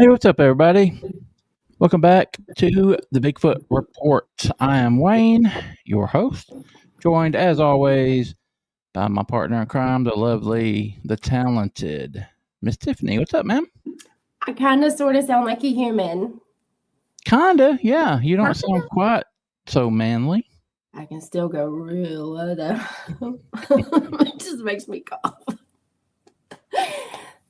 Hey, what's up, everybody? Welcome back to the Bigfoot Report. I am Wayne, your host, joined as always by my partner in crime, the lovely, the talented Miss Tiffany. What's up, ma'am? I kind of sort of sound like a human. Kinda, yeah. You don't sound quite so manly. I can still go real low though. It just makes me cough.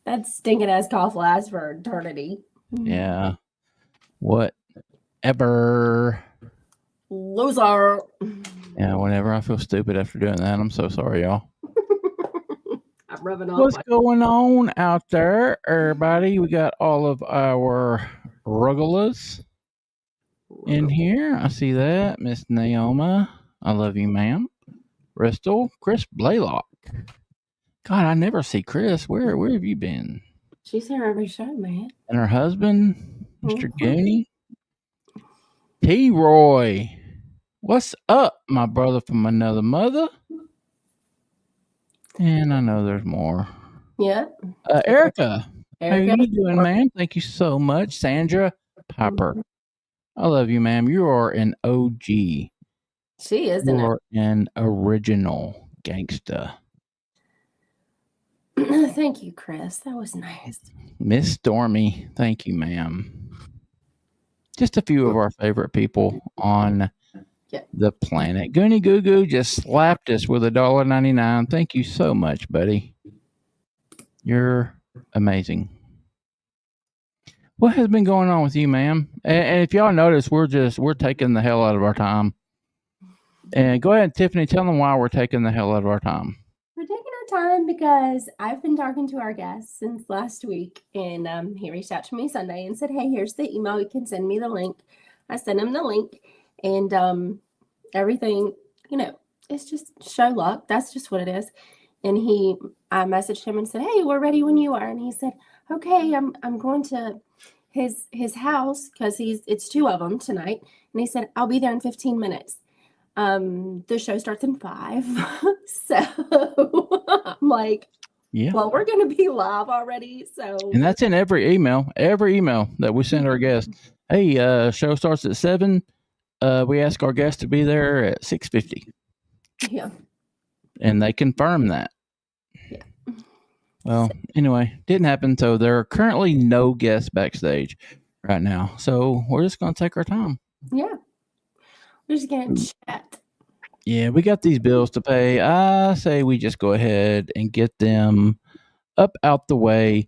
That stinking ass cough lasts for eternity. Yeah. Whatever. Loser. Yeah, whatever. I feel stupid after doing that. I'm so sorry, y'all. I'm rubbing off. What's going on out there, everybody? We got all of our rugulas in here. I see that. Miss Naoma. I love you, ma'am. Bristol. Chris Blaylock. God, I never see Chris. Where have you been? She's here every show, man. And her husband, Mr. Goonie. T. Roy. What's up, my brother from another mother? And I know there's more. Yeah. Erica. How are you doing, ma'am? Thank you so much. Sandra Piper. I love you, ma'am. You are an OG. She is an original gangsta. Thank you, Chris. That was nice. Miss Stormy. Thank you, ma'am. Just a few of our favorite people on the planet. Goonie Goo Goo just slapped us with $1.99. Thank you so much, buddy. You're amazing. What has been going on with you, ma'am? And if y'all notice, we're taking the hell out of our time. And go ahead, Tiffany, tell them why we're taking the hell out of our time. We're taking our time because I've been talking to our guest since last week, and he reached out to me Sunday and said, "Hey, here's the email. You can send me the link." I sent him the link, and everything, it's just show luck. That's just what it is. And I messaged him and said, "Hey, we're ready when you are." And he said, "Okay, I'm going to his house because it's two of them tonight." And he said, "I'll be there in 15 minutes." The show starts in 5. So I'm like, yeah, well, we're going to be live already. So, and that's in every email that we send our guests. Hey, show starts at 7. We ask our guests to be there at 6:50. Yeah. And they confirm that. Yeah. Well, anyway, didn't happen. So there are currently no guests backstage right now. So we're just going to take our time. Yeah. We're just going to chat. Yeah, we got these bills to pay. I say we just go ahead and get them up out the way,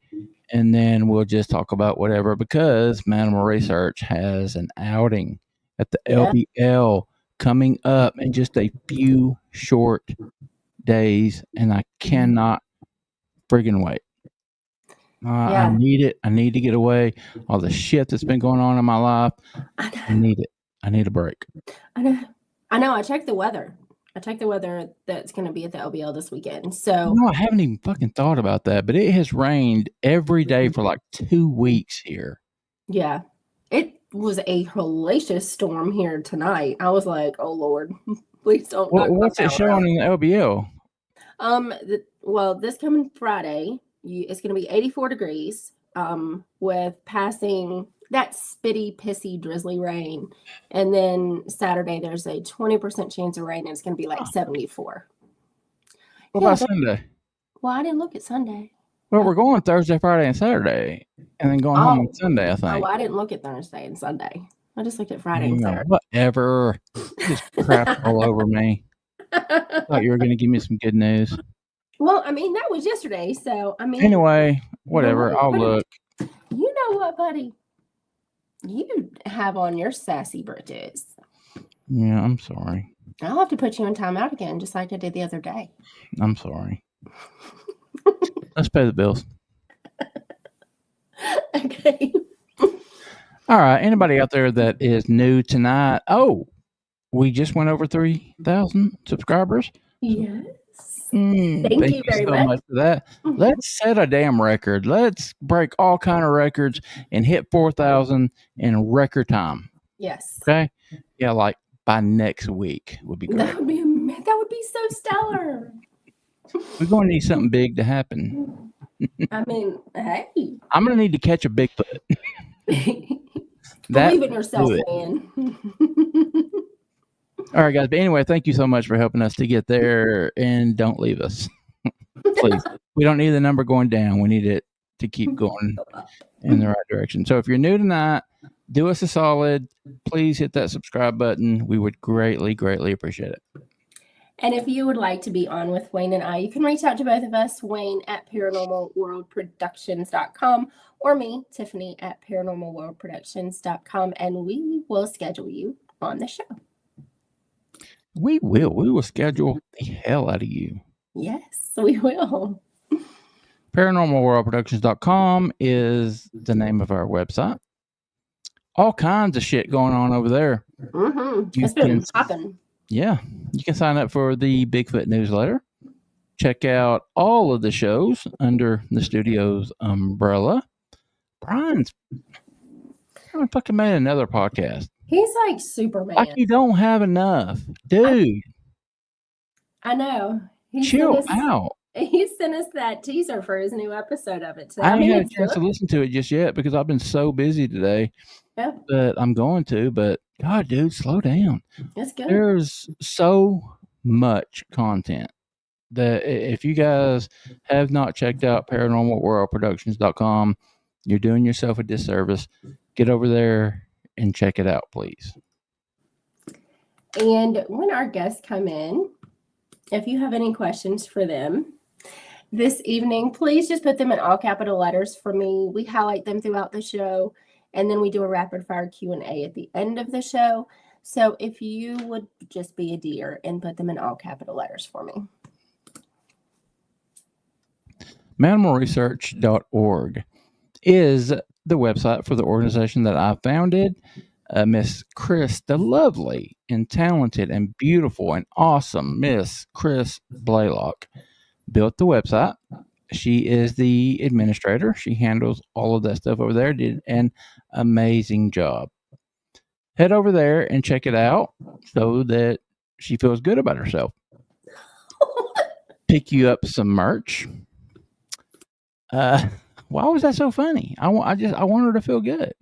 and then we'll just talk about whatever, because Manimal Research has an outing at the LBL coming up in just a few short days, and I cannot friggin' wait. I need it. I need to get away. All the shit that's been going on in my life. I need it. I need a break. I know. I checked the weather. That's going to be at the LBL this weekend. So no, I haven't even fucking thought about that, but it has rained every day for like 2 weeks here. Yeah. It was a hellacious storm here tonight. I was like, "Oh Lord, please don't." What's it showing in the LBL? Well, this coming Friday, it's going to be 84 degrees, with passing that spitty, pissy, drizzly rain. And then Saturday, there's a 20% chance of rain, and it's going to be like 74. What about Sunday? Well, I didn't look at Sunday. Well, we're going Thursday, Friday, and Saturday, and then going home on Sunday, I think. Oh, I didn't look at Thursday and Sunday. I just looked at Friday and Saturday. Whatever. Just crap all over me. I thought you were going to give me some good news. Well, I mean, that was yesterday, so, I mean. Anyway, whatever. I'll look. You know what, buddy? You have on your sassy britches. Yeah, I'm sorry. I'll have to put you in timeout again, just like I did the other day. I'm sorry. Let's pay the bills. Okay. All right. Anybody out there that is new tonight? Oh, we just went over 3,000 subscribers. Yes. Thank you very much for that. Let's set a damn record. Let's break all kind of records and hit 4,000 in record time. Yes. Okay. Yeah, like by next week would be great. That would be so stellar. We're going to need something big to happen. I mean, hey. I'm gonna need to catch a Bigfoot. Believe in yourself, do it. man. All right, guys. But anyway, thank you so much for helping us to get there, and don't leave us, please. We don't need the number going down. We need it to keep going in the right direction. So if you're new tonight, do us a solid. Please hit that subscribe button. We would greatly, greatly appreciate it. And if you would like to be on with Wayne and I, you can reach out to both of us, Wayne at paranormalworldproductions.com or me, Tiffany at paranormalworldproductions.com, and we will schedule you on the show. We will. We will schedule the hell out of you. Yes, we will. Paranormalworldproductions.com is the name of our website. All kinds of shit going on over there. Mm-hmm. It's been popping. Yeah. You can sign up for the Bigfoot newsletter. Check out all of the shows under the studio's umbrella. Brian's fucking made another podcast. He's like Superman. Like you don't have enough. Dude. I know. Chill out. He sent us that teaser for his new episode of it today. I haven't had a chance to listen to it just yet because I've been so busy today. Yeah. But I'm going to. But God, dude, slow down. That's good. There's so much content that if you guys have not checked out paranormalworldproductions.com, you're doing yourself a disservice. Get over there and check it out, please. And when our guests come in, if you have any questions for them this evening, please just put them in all capital letters for me. We highlight them throughout the show, and then we do a rapid fire Q&A at the end of the show. So if you would just be a dear and put them in all capital letters for me. Manimalresearch.org is the website for the organization that I founded. Miss Chris, the lovely and talented and beautiful and awesome Miss Chris Blaylock, built the website. She is the administrator. She handles all of that stuff over there. Did an amazing job. Head over there and check it out so that she feels good about herself. Pick you up some merch. Why was that so funny? I want her to feel good.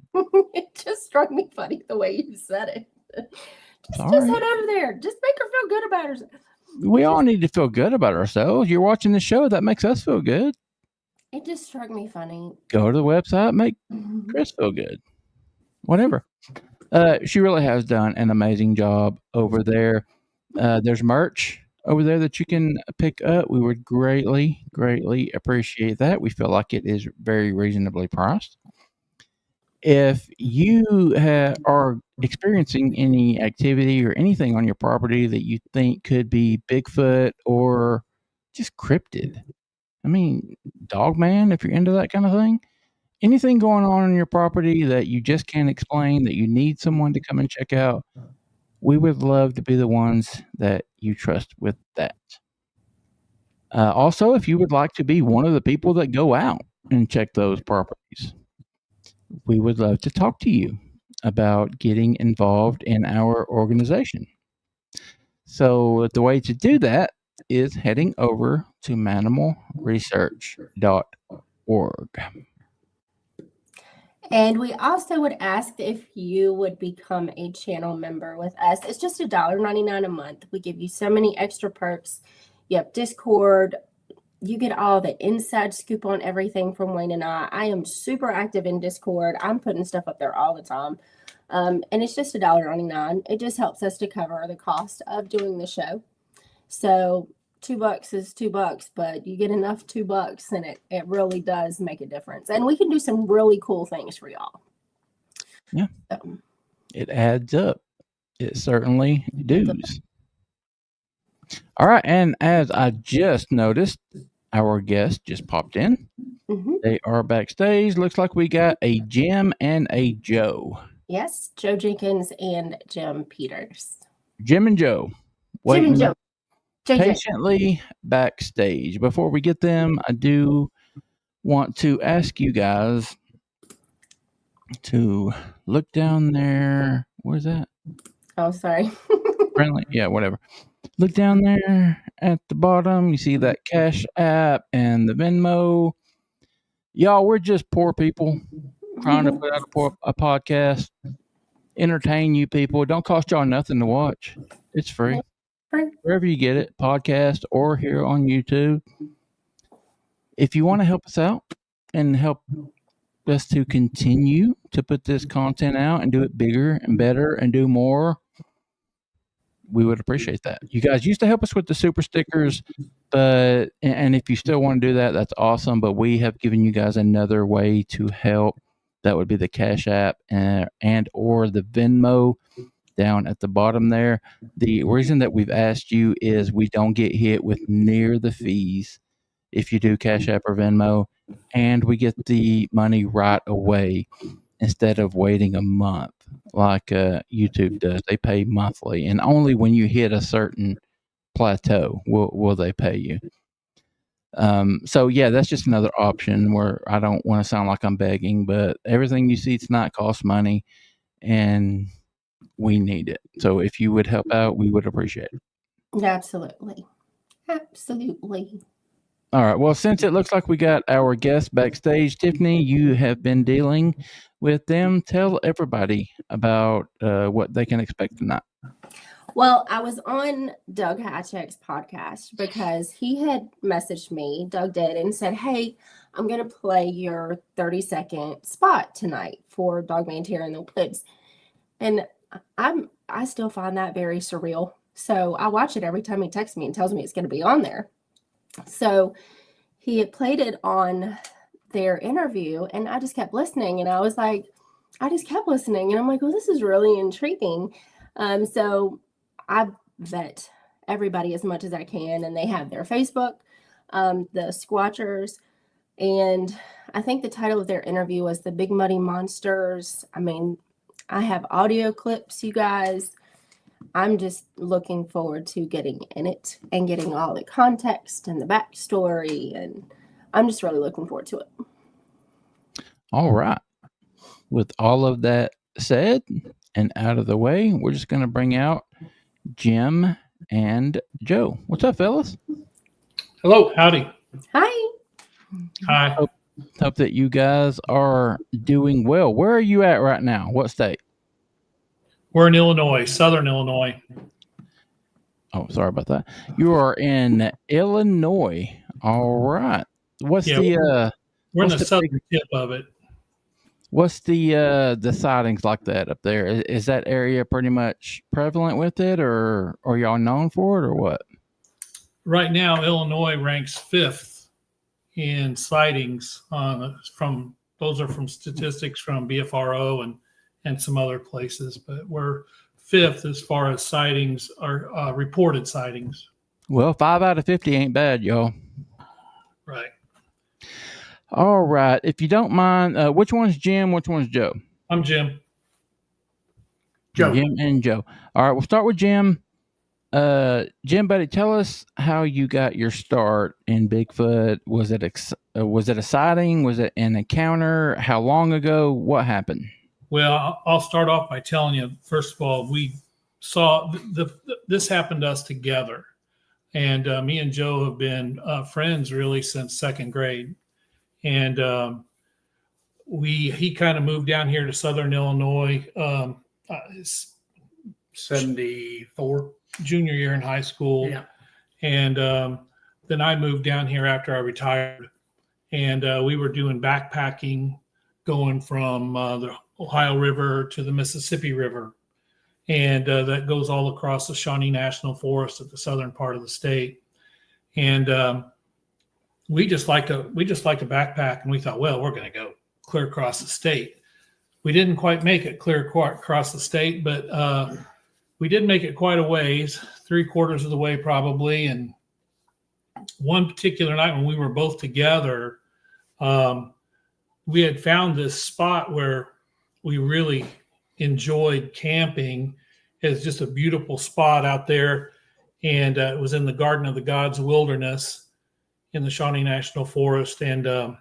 It just struck me funny the way you said it. Just head over there. Just make her feel good about herself. We all need to feel good about ourselves. You're watching the show. That makes us feel good. It just struck me funny. Go to the website. Make Chris feel good. Whatever. She really has done an amazing job over there. There's merch over there that you can pick up. We would greatly, greatly appreciate that. We feel like it is very reasonably priced. If you are experiencing any activity or anything on your property that you think could be Bigfoot or just cryptid, I mean, Dogman, if you're into that kind of thing, anything going on your property that you just can't explain, that you need someone to come and check out, we would love to be the ones that you trust with that. Also, if you would like to be one of the people that go out and check those properties, we would love to talk to you about getting involved in our organization. So the way to do that is heading over to manimalresearch.org. And we also would ask if you would become a channel member with us. It's just $1.99 a month. We give you so many extra perks. You have Discord. You get all the inside scoop on everything from Wayne and I. I am super active in Discord. I'm putting stuff up there all the time. And it's just $1.99. It just helps us to cover the cost of doing the show. So $2 is $2, but you get enough $2 and it really does make a difference. And we can do some really cool things for y'all. Yeah. So, it adds up. It certainly does. All right. And as I just noticed, our guest just popped in. Mm-hmm. They are backstage. Looks like we got a Jim and a Joe. Yes, Joe Jenkins and Jim Peters. Jim and Joe. Jim and Joe. Patiently backstage. Before we get them, I do want to ask you guys to look down there. Where's that? Oh, sorry. Friendly. Yeah, whatever. Look down there at the bottom. You see that Cash App and the Venmo. Y'all, we're just poor people trying to put out a podcast, entertain you people. It don't cost y'all nothing to watch. It's free. Right. Wherever you get it, podcast or here on YouTube. If you want to help us out and help us to continue to put this content out and do it bigger and better and do more, we would appreciate that. You guys used to help us with the super stickers, but and if you still want to do that, that's awesome. But we have given you guys another way to help. That would be the Cash App and or the Venmo down at the bottom there. The reason that we've asked you is we don't get hit with near the fees if you do Cash App or Venmo, and we get the money right away instead of waiting a month like YouTube does. They pay monthly, and only when you hit a certain plateau will they pay you. So yeah, that's just another option where I don't want to sound like I'm begging, but everything you see tonight costs money, and we need it. So if you would help out, we would appreciate it. Absolutely. Absolutely. All right. Well, since it looks like we got our guests backstage, Tiffany, you have been dealing with them. Tell everybody about what they can expect tonight. Well, I was on Doug Hatchek's podcast because he had messaged me, Doug did, and said, hey, I'm going to play your 30-second spot tonight for Dogman Terror in the Woods. And I still find that very surreal. So I watch it every time he texts me and tells me it's going to be on there. So he had played it on their interview, and I just kept listening. And I was like, I just kept listening. And I'm like, well, this is really intriguing. So I vet everybody as much as I can. And they have their Facebook, the Squatchers. And I think the title of their interview was The Big Muddy Monsters. I mean, I have audio clips, you guys. I'm just looking forward to getting in it and getting all the context and the backstory. And I'm just really looking forward to it. All right. With all of that said and out of the way, we're just going to bring out Jim and Joe. What's up, fellas? Hello. Howdy. Hi. Hi. Hope that you guys are doing well. Where are you at right now? What state? We're in Illinois, Southern Illinois. Oh, sorry about that. You are in Illinois. All right. What's Yeah, the We're in what's the southern tip of it. what's the sightings like that up there? Is that area pretty much prevalent with it, or are y'all known for it, or what? Right now, Illinois ranks 5th in sightings. Those are from statistics from BFRO and some other places, but we're 5th as far as sightings are reported sightings. Well, 5 out of 50 ain't bad, y'all. Right. All right. If you don't mind, which one's Jim? Which one's Joe? I'm Jim. Joe. Jim and Joe. All right. We'll start with Jim. Jim, buddy, tell us how you got your start in Bigfoot. Was it a sighting? Was it an encounter? How long ago? What happened? Well, I'll start off by telling you, first of all, we saw this happened to us together. And me and Joe have been friends really since 2nd grade. And he kind of moved down here to Southern Illinois, 74, junior year in high school. Yeah. And then I moved down here after I retired. And we were doing backpacking going from the Ohio River to the Mississippi River. And that goes all across the Shawnee National Forest at the southern part of the state. And we just like to backpack, and we thought, well, we're going to go clear across the state. We didn't quite make it clear across the state, but we did make it quite a ways, 3/4 of the way probably. And one particular night when we were both together, we had found this spot where we really enjoyed camping. It's just a beautiful spot out there. And it was in the Garden of the Gods wilderness in the Shawnee National Forest. And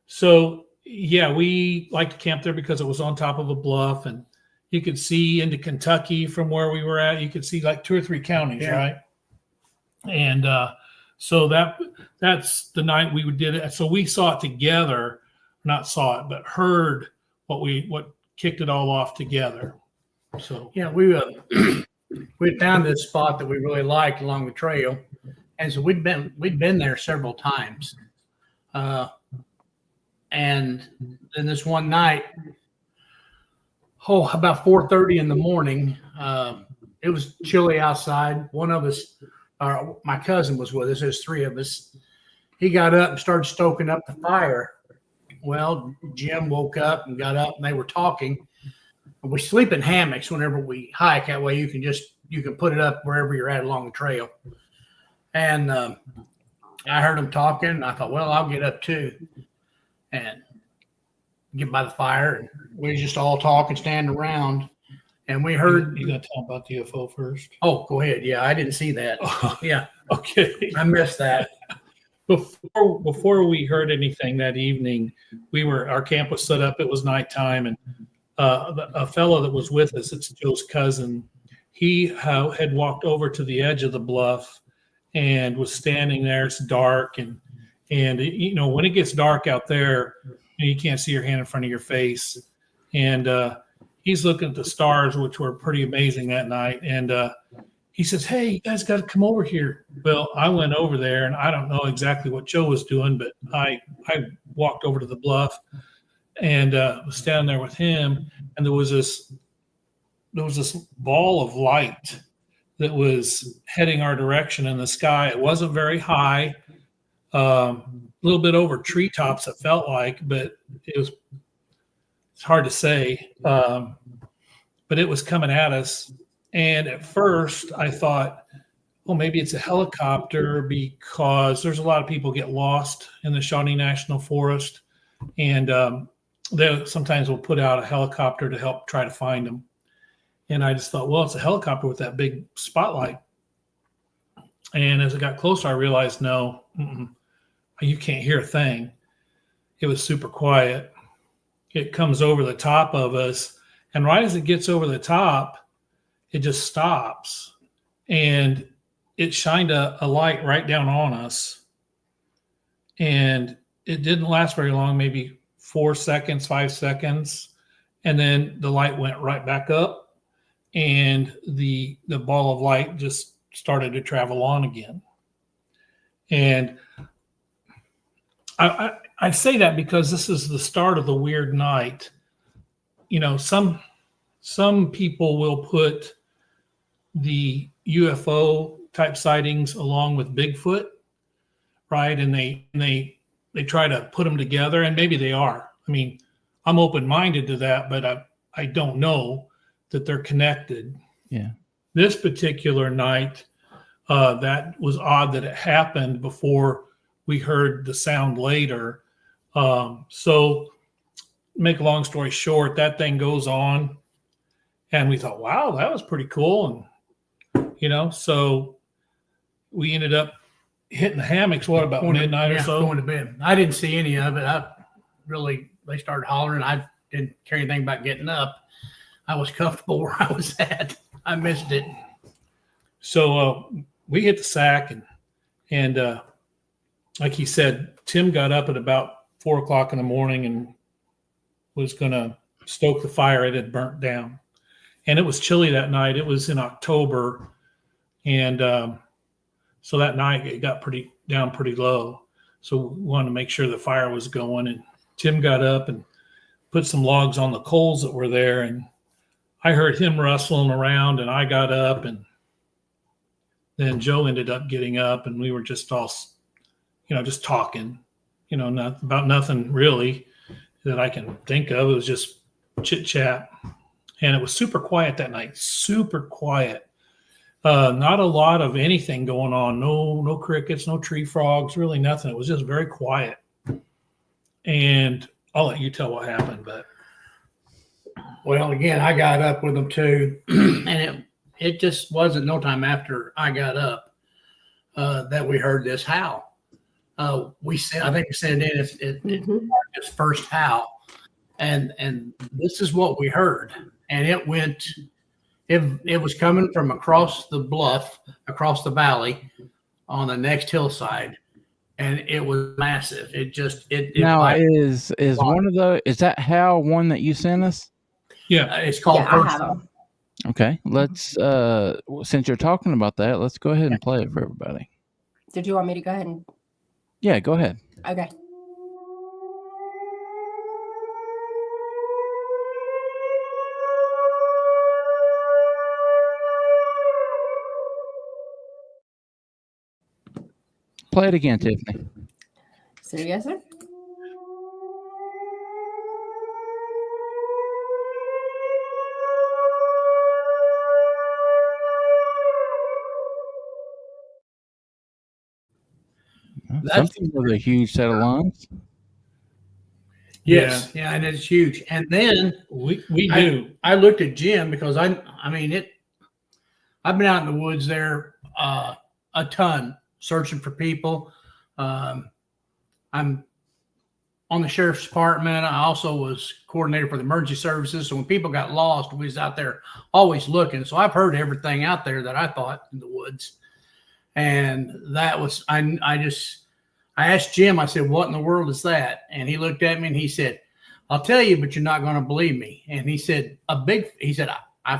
so, yeah, we liked to camp there because it was on top of a bluff, and you could see into Kentucky from where we were at. You could see like 2 or 3 counties, Yeah. right? And So that's the night we did it. So we saw it together, not saw it, but heard what kicked it all off together. So Yeah, we found this spot that we really liked along the trail, and so we'd been there several times. And then this one night, about 4:30 in the morning, it was chilly outside. One of us, my cousin was with us. There's three of us. He got up and started stoking up the fire. Well, Jim woke up and got up, and they were talking. We sleep in hammocks whenever we hike. That way you can put it up wherever you're at along the trail. And I heard them talking. And I thought, well, I'll get up too and get by the fire. And we just all talk and stand around. And we heard. You got to tell about the UFO first? Oh, go ahead. Yeah, I didn't see that. Yeah. Okay. I missed that. Before we heard anything that evening, our camp was set up. It was nighttime, and a fellow that was with us, it's Joe's cousin, he had walked over to the edge of the bluff and was standing there. It's dark, and you know, when it gets dark out there, you can't see your hand in front of your face. And he's looking at the stars, which were pretty amazing that night. And he says, "Hey, you guys got to come over here." Well, I went over there, and I don't know exactly what Joe was doing, but I walked over to the bluff and was standing there with him. And there was this ball of light that was heading our direction in the sky. It wasn't very high, a little bit over treetops, it felt like, but it's hard to say. But it was coming at us. And at first I thought, well, maybe it's a helicopter, because there's a lot of people get lost in the Shawnee National Forest. And they sometimes will put out a helicopter to help try to find them. And I just thought, well, it's a helicopter with that big spotlight. And as it got closer, I realized, no, you can't hear a thing. It was super quiet. It comes over the top of us. And right as it gets over the top, it just stops. And it shined a light right down on us. And it didn't last very long, maybe 4 seconds, 5 seconds. And then the light went right back up, and the ball of light just started to travel on again. And I say that because this is the start of the weird night. You know, some people will put the UFO type sightings along with Bigfoot, right? And they try to put them together, and maybe they are. I mean, I'm open-minded to that, but I don't know that they're connected. Yeah. This particular night, that was odd that it happened before we heard the sound later. So make a long story short, that thing goes on, and we thought, wow, that was pretty cool. And, you know, so we ended up hitting the hammocks, about midnight or so? Going to bed. I didn't see any of it. They started hollering. I didn't care anything about getting up. I was comfortable where I was at. I missed it. So we hit the sack, and like he said, Tim got up at about 4 o'clock in the morning and was going to stoke the fire. It had burnt down, and it was chilly that night. It was in October, and so that night it got pretty low. So we wanted to make sure the fire was going, and Tim got up and put some logs on the coals that were there, and I heard him rustling around, and I got up, and then Joe ended up getting up, and we were just all, just talking, not about nothing really that I can think of. It was just chit chat, and it was super quiet that night, super quiet. Not a lot of anything going on. No crickets, no tree frogs, really nothing. It was just very quiet. And I'll let you tell what happened, but. Well, again, I got up with them too, and it just wasn't no time after I got up that we heard this howl. I think we sent it in its first howl, and this is what we heard, and it was coming from across the bluff, across the valley, on the next hillside, and it was massive. It Now like, is one of the is that how one that you sent us? Yeah. it's called Yeah, I First. have them. Okay, let's since you're talking about that, let's go ahead and play it for everybody. Did you want me to go ahead and? Yeah, go ahead. Okay. Play it again, Tiffany. So yes, sir. Something with a huge set of lungs. Yes, yeah, and it's huge. And then We do. I looked at Jim because I mean I've been out in the woods there a ton searching for people. I'm on the sheriff's department. I also was coordinator for the emergency services. So when people got lost, we was out there always looking. So I've heard everything out there that I thought in the woods. And that was I asked Jim, I said, what in the world is that? And he looked at me and he said, I'll tell you, but you're not going to believe me. And he said, I've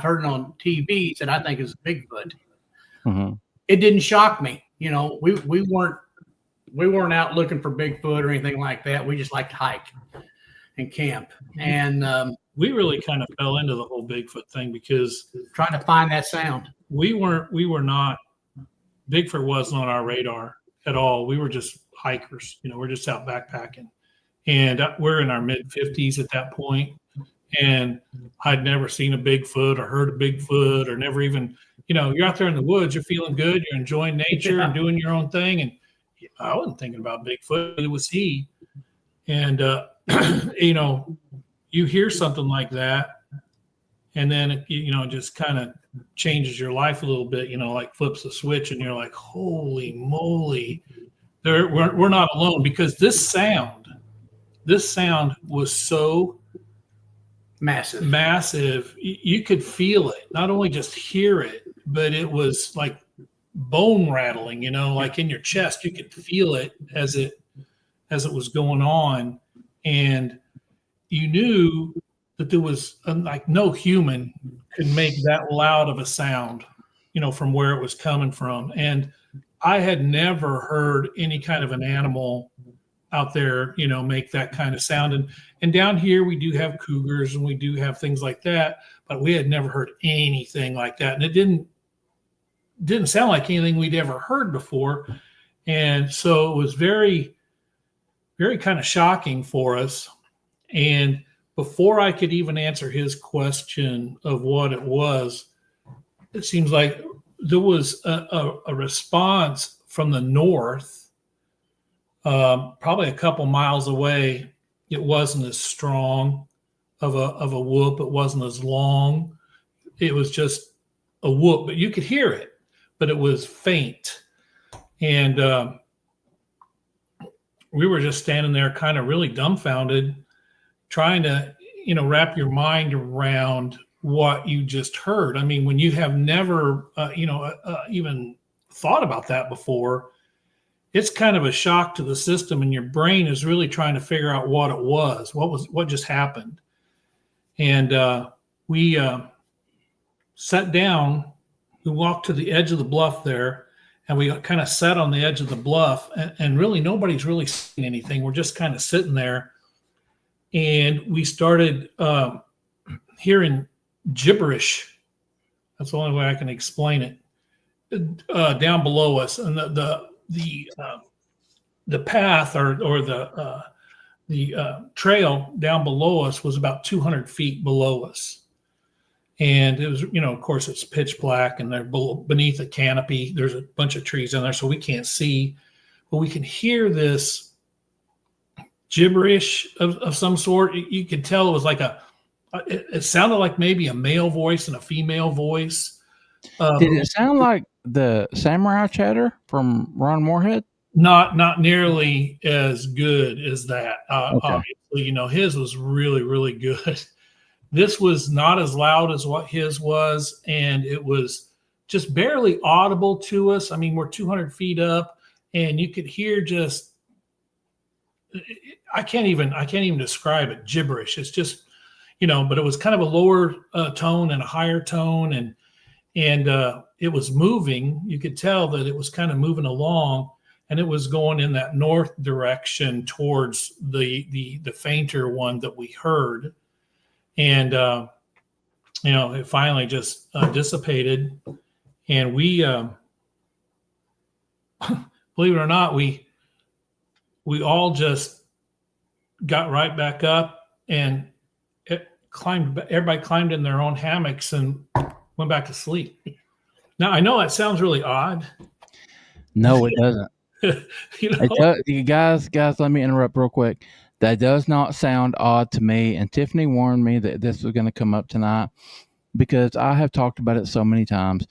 heard it on TV. He said, I think it's a Bigfoot. Mm-hmm. It didn't shock me. You know, we weren't out looking for Bigfoot or anything like that. We just like to hike and camp. And We really kind of fell into the whole Bigfoot thing because trying to find that sound. we were not, Bigfoot wasn't on our radar at all. We were just hikers, we're just out backpacking, and we're in our mid 50s at that point. And I'd never seen a Bigfoot or heard of Bigfoot or never even, you're out there in the woods, you're feeling good, you're enjoying nature and doing your own thing. And I wasn't thinking about Bigfoot. It was he. And, you hear something like that, and then, it just kind of changes your life a little bit, like flips the switch, and you're like, holy moly, we're not alone, because this sound was so massive. You could feel it, not only just hear it, but it was like bone rattling, like in your chest. You could feel it as it was going on, and you knew that there was like no human could make that loud of a sound, from where it was coming from. And I had never heard any kind of an animal out there, make that kind of sound. And down here we do have cougars and we do have things like that, but we had never heard anything like that. And it didn't sound like anything we'd ever heard before. And so it was very, very kind of shocking for us. And before I could even answer his question of what it was, it seems like there was a response from the north, probably a couple miles away. It wasn't as strong of a whoop. It wasn't as long. It was just a whoop, but you could hear it, but it was faint. And we were just standing there kind of really dumbfounded, trying to, wrap your mind around what you just heard. I mean, when you have never, even thought about that before, it's kind of a shock to the system, and your brain is really trying to figure out what it was, what just happened. And we sat down, we walked to the edge of the bluff there, and we kind of sat on the edge of the bluff, and really nobody's really seeing anything. We're just kind of sitting there, and we started hearing gibberish. That's the only way I can explain it. Down below us, and the path or the trail down below us was about 200 feet below us, and it was, of course, it's pitch black, and they're beneath a canopy. There's a bunch of trees in there, so we can't see, but we can hear this gibberish of some sort. You could tell it was like it sounded like maybe a male voice and a female voice. Did it sound like the samurai chatter from Ron Moorhead? Not nearly as good as that. Okay. Obviously, his was really, really good. This was not as loud as what his was, and it was just barely audible to us. I mean, we're 200 feet up, and you could hear just, I can't even describe it, gibberish. It's just, but it was kind of a lower tone and a higher tone, and it was moving. You could tell that it was kind of moving along, and it was going in that north direction towards the fainter one that we heard. And it finally just dissipated, and we believe it or not, we all just got right back up, and everybody climbed in their own hammocks and went back to sleep. Now, I know that sounds really odd. No, it doesn't. You guys, let me interrupt real quick. That does not sound odd to me. And Tiffany warned me that this was going to come up tonight because I have talked about it so many times.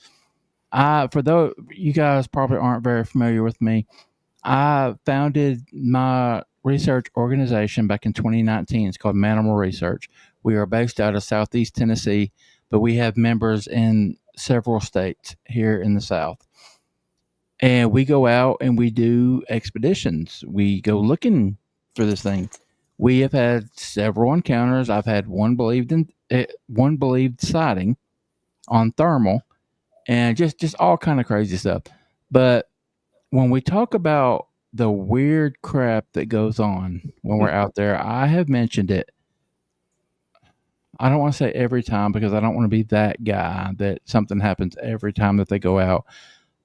For those you guys probably aren't very familiar with me, I founded my research organization back in 2019. It's called Manimal Research. We are based out of Southeast Tennessee, but we have members in several states here in the South. And we go out and we do expeditions. We go looking for this thing. We have had several encounters. I've had one believed sighting on thermal, and just all kind of crazy stuff. But when we talk about the weird crap that goes on when we're out there, I have mentioned it. I don't want to say every time because I don't want to be that guy that something happens every time that they go out.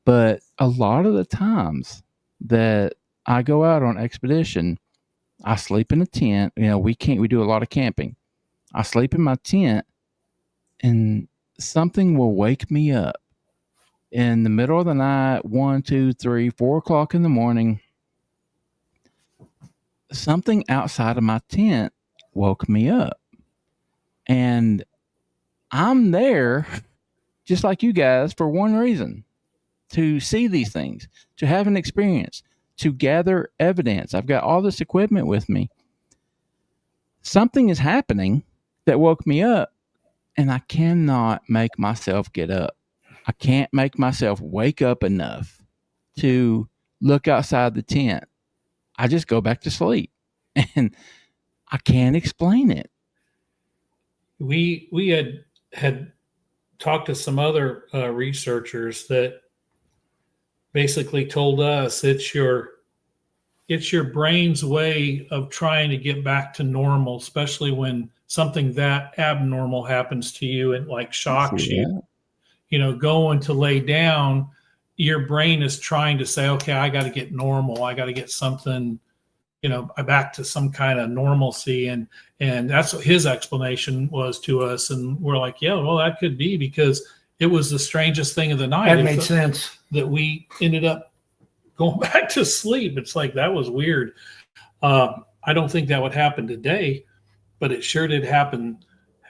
But a lot of the times that I go out on expedition, I sleep in a tent. We do a lot of camping. I sleep in my tent, and something will wake me up in the middle of the night, 1, 2, 3, 4 o'clock in the morning. Something outside of my tent woke me up. And I'm there, just like you guys, for one reason: to see these things, to have an experience, to gather evidence. I've got all this equipment with me. Something is happening that woke me up, and I cannot make myself get up. I can't make myself wake up enough to look outside the tent. I just go back to sleep, and I can't explain it. We had talked to some other researchers that basically told us it's your brain's way of trying to get back to normal, especially when something that abnormal happens to you and like shocks you. Going to lay down, your brain is trying to say, okay, I got to get normal. I got to get something, back to some kind of normalcy. And that's what his explanation was to us. And we're like, yeah, well, that could be because it was the strangest thing of the night. That made sense. That we ended up going back to sleep. It's like, that was weird. I don't think that would happen today, but it sure did happen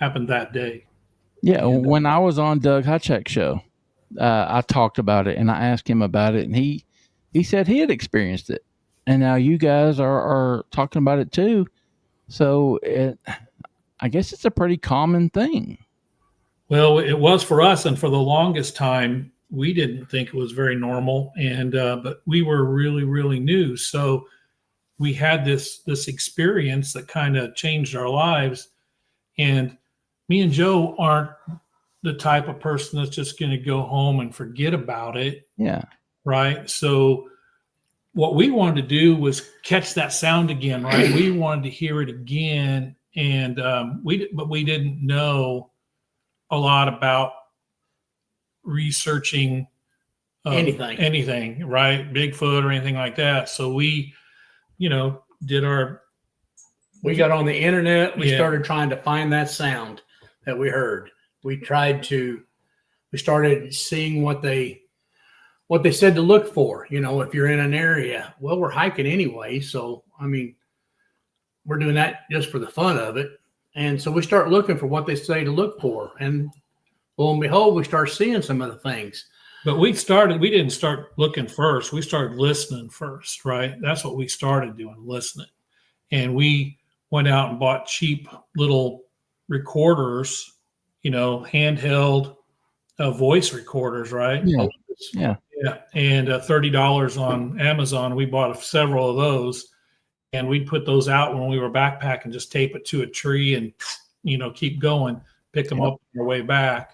that day. Yeah, when I was on Doug Hutchek's show, I talked about it, and I asked him about it, and he said he had experienced it. And now you guys are talking about it too. So I guess it's a pretty common thing. Well, it was for us, and for the longest time, we didn't think it was very normal, and but we were really, really new. So we had this experience that kind of changed our lives. And me and Joe aren't the type of person that's just going to go home and forget about it. Yeah. Right. So what we wanted to do was catch that sound again, right? We wanted to hear it again. And but we didn't know a lot about researching anything, right? Bigfoot or anything like that. So we, we got on the internet. We started trying to find that sound that we heard. We started seeing what they said to look for, if you're in an area. Well, we're hiking anyway. So, we're doing that just for the fun of it. And so we start looking for what they say to look for. And lo and behold, we start seeing some of the things. But we didn't start looking first. We started listening first, right? That's what we started doing, listening. And we went out and bought cheap little recorders, handheld, voice recorders, right? Yeah. Yeah. Yeah. And $30 on Amazon. We bought several of those, and we'd put those out when we were backpacking, just tape it to a tree and, keep going, pick them up on our way back.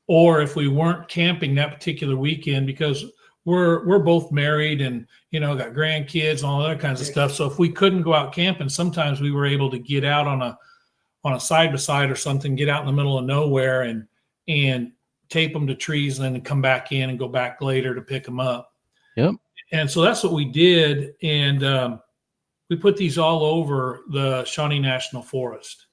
Or if we weren't camping that particular weekend, because we're both married and, got grandkids and all other kinds of stuff. So if we couldn't go out camping, sometimes we were able to get out on a side-by-side or something, get out in the middle of nowhere and tape them to trees and then come back in and go back later to pick them up. Yep. And so that's what we did. And we put these all over the Shawnee National Forest.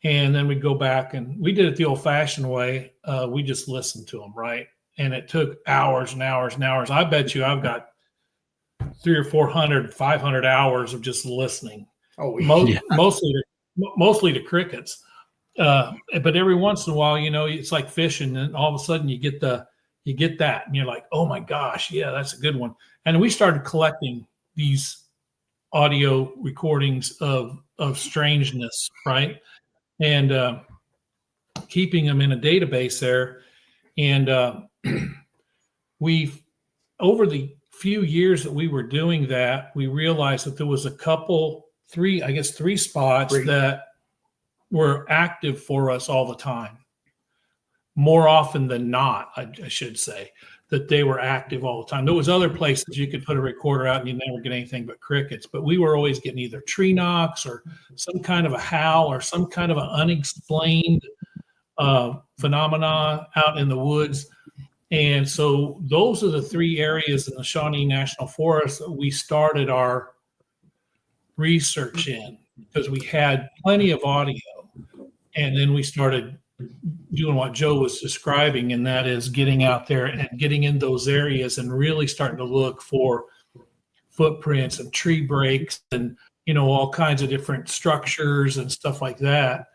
And then we'd go back, and we did it the old-fashioned way. We just listened to them, right? And it took hours and hours and hours. I bet you I've got 300 or 400, 500 hours of just listening. Oh, Mostly to crickets. But every once in a while, it's like fishing, and all of a sudden you get that, and you're like, oh my gosh, yeah, that's a good one. And we started collecting these audio recordings of strangeness, right? And keeping them in a database there. And we've, over the few years that we were doing that, we realized that there was three spots that were active for us all the time. More often than not, I should say, that they were active all the time. There was other places you could put a recorder out and you never get anything but crickets, but we were always getting either tree knocks or some kind of a howl or some kind of an unexplained phenomena out in the woods. And so those are the three areas in the Shawnee National Forest that we started our research in, because we had plenty of audio. And then we started doing what Joe was describing, and that is getting out there and getting in those areas and really starting to look for footprints and tree breaks and, all kinds of different structures and stuff like that,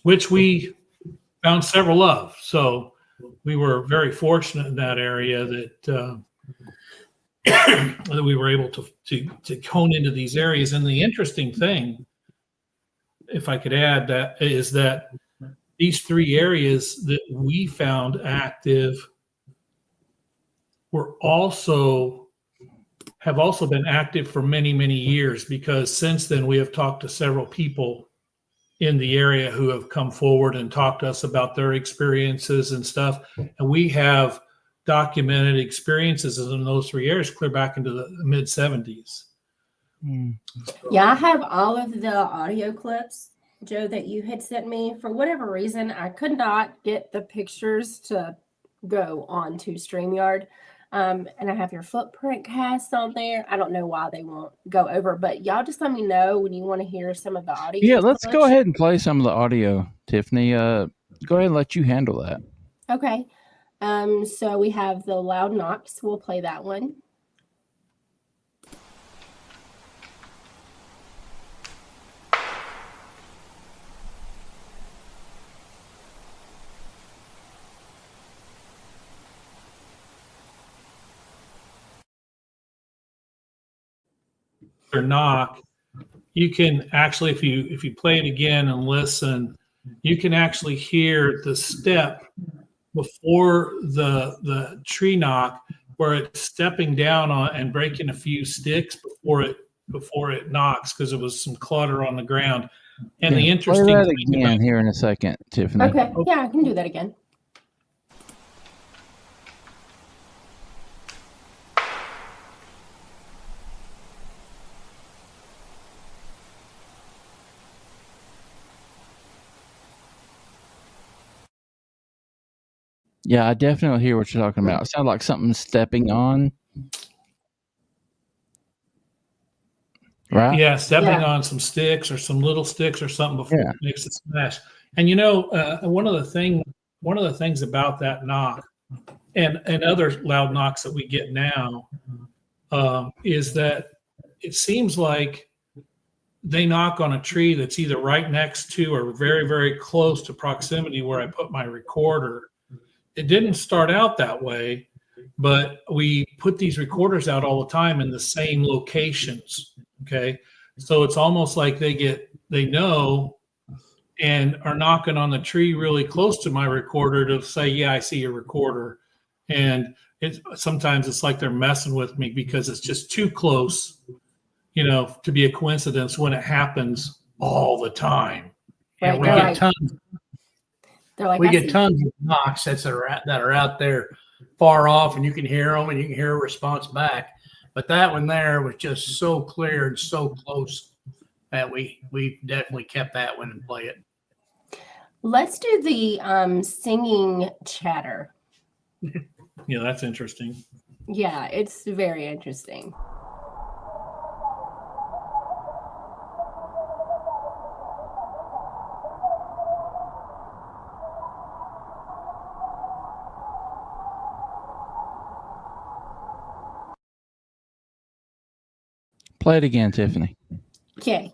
which we found several of. So we were very fortunate in that area that that we were able to hone into these areas. And the interesting thing, if I could add, that is that these three areas that we found active have also been active for many, many years, because since then we have talked to several people in the area who have come forward and talked to us about their experiences and stuff. And we have documented experiences in those three areas clear back into the mid-70s. Yeah, I have all of the audio clips, Joe, that you had sent me. For whatever reason, I could not get the pictures to go on to StreamYard. And I have your footprint cast on there. I don't know why they won't go over, but y'all just let me know when you want to hear some of the audio. Yeah, let's go ahead and play some of the audio, Tiffany. Go ahead and let you handle that. Okay. So we have the loud knocks. We'll play that one. Or knock, you can actually, if you play it again and listen, you can actually hear the step before the tree knock, where it's stepping down on and breaking a few sticks before it knocks, because there was some clutter on the ground. And the interesting play that thing again here in a second, Tiffany. Okay. Yeah, I can do that again. Yeah, I definitely hear what you're talking about. It sounds like something stepping on. Right? Yeah, stepping on some sticks or some little sticks or something before it makes it smash. And one of the things about that knock and other loud knocks that we get now is that it seems like they knock on a tree that's either right next to or very, very close to proximity where I put my recorder. It didn't start out that way, but we put these recorders out all the time in the same locations. Okay. So it's almost like they know and are knocking on the tree really close to my recorder to say, yeah, I see your recorder. And sometimes it's like they're messing with me because it's just too close, to be a coincidence when it happens all the time. Right, And we they're get like- tons. They're like, We I get see. tons of knocks that are out there far off, and you can hear them, and you can hear a response back. But that one there was just so clear and so close that we definitely kept that one and play it. Let's do the singing chatter. Yeah, that's interesting. Yeah, it's very interesting. Play it again, Tiffany. Okay.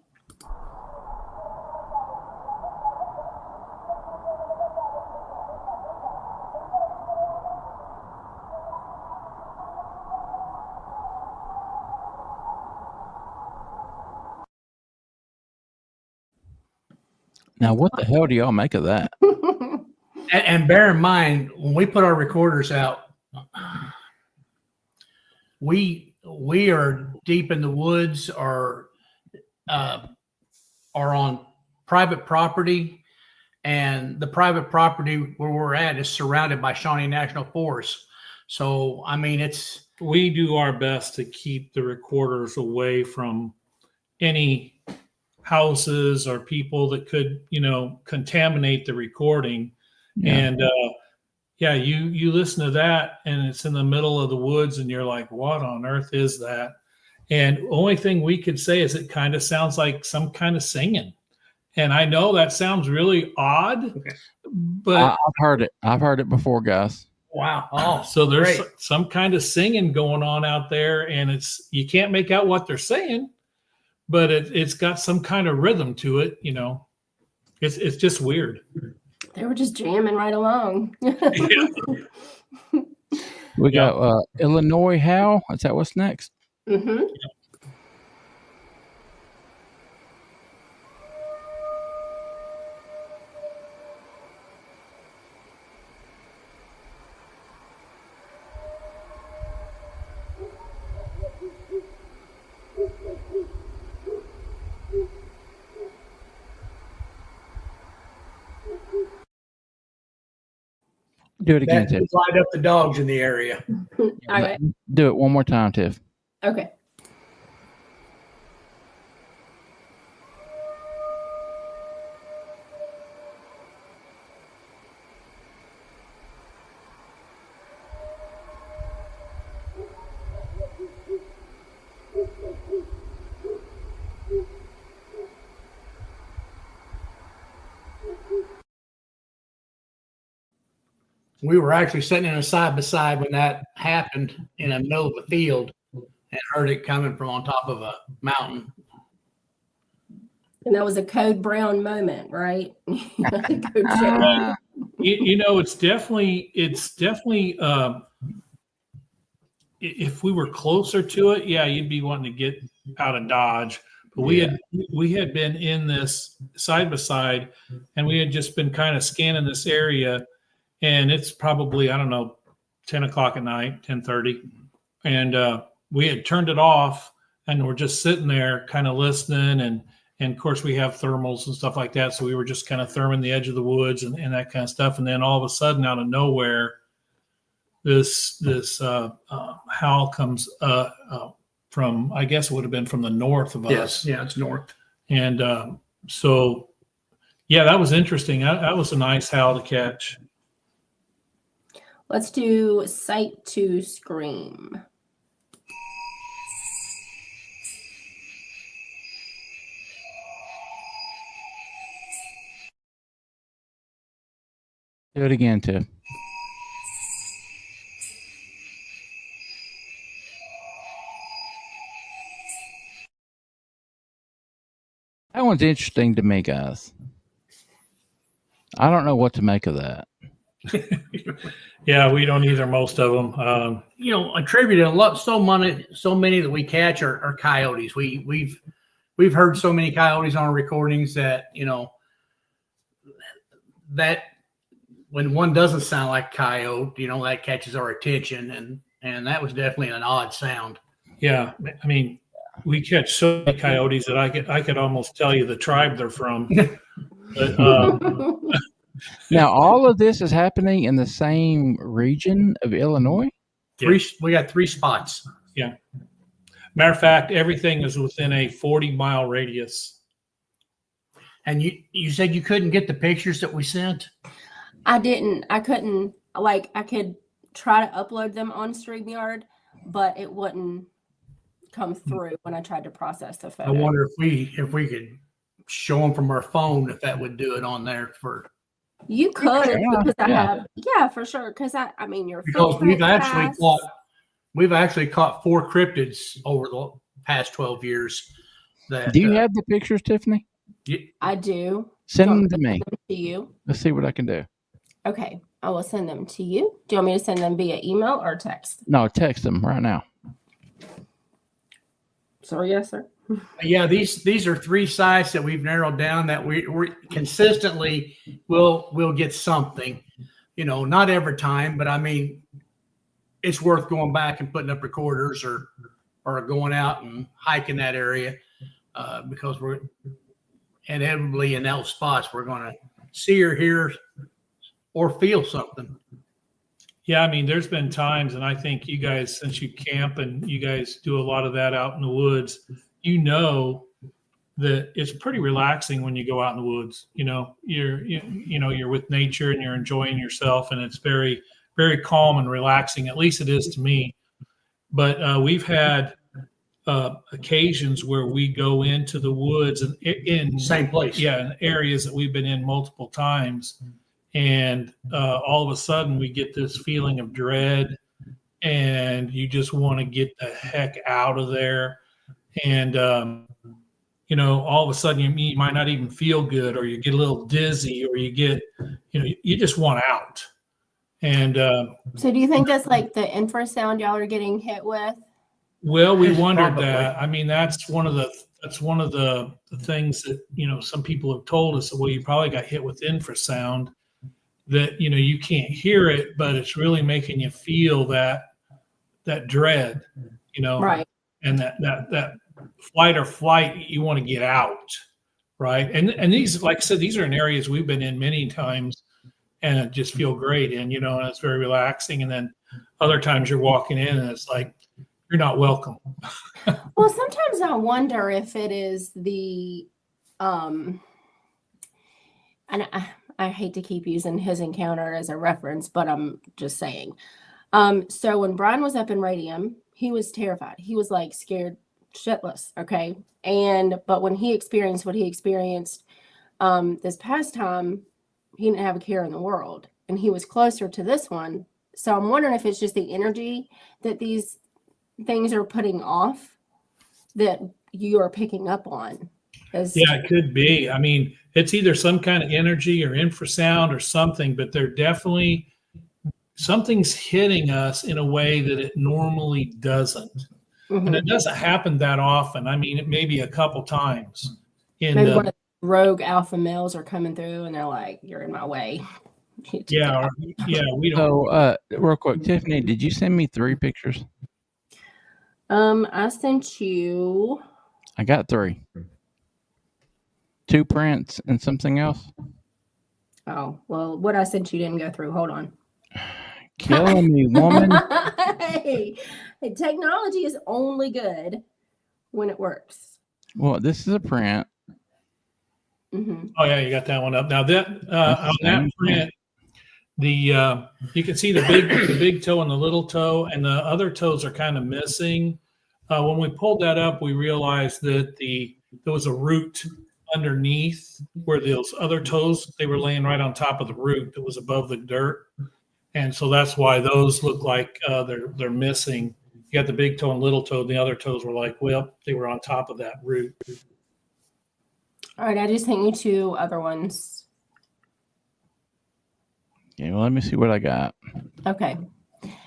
Now, what the hell do y'all make of that? And bear in mind, when we put our recorders out, we are deep in the woods or are on private property, and the private property where we're at is surrounded by Shawnee National Forest. So, I mean, We do our best to keep the recorders away from any houses or people that could, contaminate the recording. Yeah. And yeah, you listen to that and it's in the middle of the woods and you're like, what on earth is that? And the only thing we could say is it kind of sounds like some kind of singing. And I know that sounds really odd, but I've heard it. I've heard it before, guys. wow. Oh, so there's great. some kind of singing going on out there, and you can't make out what they're saying, but it's got some kind of rhythm to it. It's just weird. They were just jamming right along. We got Illinois How. Is that what's next? Mm-hmm. Do it again, That Tiff. light up the dogs in the area. All right. Do it one more time, Tiff. Okay. We were actually sitting in a side by side when that happened in the middle of a field and heard it coming from on top of a mountain. And that was a Code Brown moment, right? Code Brown. It's definitely if we were closer to it, yeah, you'd be wanting to get out of Dodge. But we had been in this side by side, and we had just been kind of scanning this area, and it's probably, I don't know, 10 o'clock at night, 10:30, and we had turned it off, and we're just sitting there kind of listening, and of course we have thermals and stuff like that, so we were just kind of therming the edge of the woods and that kind of stuff, and then all of a sudden, out of nowhere, this howl comes from, I guess it would have been from the north of us. Yes, yeah, it's north. And so, yeah, that was interesting. That was a nice howl to catch. Let's do Sight to Scream. Do it again, Tiff. That one's interesting to me, guys. I don't know what to make of that. Yeah, we don't either. Most of them. Attributed a lot, so many that we catch are coyotes. We've heard so many coyotes on our recordings that that when one doesn't sound like coyote, that catches our attention, and that was definitely an odd sound. Yeah, I mean, we catch so many coyotes that I could almost tell you the tribe they're from. But Now, all of this is happening in the same region of Illinois? We got 3 spots. yeah, matter of fact, everything is within a 40-mile radius. And you said you couldn't get the pictures that we sent? I didn't. I couldn't. Like, I could try to upload them on StreamYard, but it wouldn't come through when I tried to process the photo. I wonder if we could show them from our phone, if that would do it on there for. You could, Yeah, because I yeah. have, for sure. Because I mean, your Because footprint pass- we've actually caught 4 cryptids over the past 12 years. That Do you have the pictures, Tiffany? I do. Send Do you them want to me. To you. Let's see what I can do. Okay, I will send them to you. Do you want me to send them via email or text? No, text them right now. Sorry, yes, sir. Yeah, these are 3 sites that we've narrowed down that we consistently will get something. Not every time, but I mean, it's worth going back and putting up recorders or going out and hiking that area because we're inevitably in those spots we're going to see or hear or feel something. Yeah, I mean, there's been times, and I think you guys, since you camp and you guys do a lot of that out in the woods, that it's pretty relaxing when you go out in the woods. You're with nature and you're enjoying yourself, and it's very, very calm and relaxing. At least it is to me. But we've had occasions where we go into the woods and in Same place. Yeah, in areas that we've been in multiple times. And all of a sudden we get this feeling of dread and you just want to get the heck out of there. And, all of a sudden you might not even feel good, or you get a little dizzy, or you get, you just want out. And So do you think that's like the infrasound y'all are getting hit with? well, we wondered Probably. that. I mean, that's one of the things that, some people have told us, well, you probably got hit with infrasound. That you can't hear it, but it's really making you feel that dread, Right. and that flight or flight. You want to get out, right? And these, like I said, these are in areas we've been in many times, and it just feel great, and and it's very relaxing. And then other times you're walking in, and it's like you're not welcome. Well, sometimes I wonder if it is the and I hate to keep using his encounter as a reference, but I'm just saying. So when Brian was up in Radium, he was terrified. He was like scared shitless. Okay. But when he experienced what he experienced this past time, he didn't have a care in the world, and he was closer to this one. So I'm wondering if it's just the energy that these things are putting off that you are picking up on. Yeah, it could be. I mean, it's either some kind of energy or infrasound or something, but they're definitely something's hitting us in a way that it normally doesn't. Mhm. And it doesn't happen that often. I mean, it may be a couple times. Maybe one of the rogue alpha males are coming through and they're like, "You're in my way." we don't. So, real quick, Tiffany, did you send me 3 pictures? I sent you. I got 3. 2 prints and something else. Oh, well, what I sent you didn't go through. Hold on. Killing me, woman. Hey, technology is only good when it works. Well, this is a print. Mm-hmm. Oh yeah, you got that one up. Now that on that print, you can see the big toe and the little toe, and the other toes are kind of missing. When we pulled that up, we realized that there was a root underneath where those other toes, they were laying right on top of the root that was above the dirt, and so that's why those look like they're missing. You got the big toe and little toe. The other toes were like, well, they were on top of that root. All right, I just sent you 2 other ones. Okay, well, let me see what I got. Okay.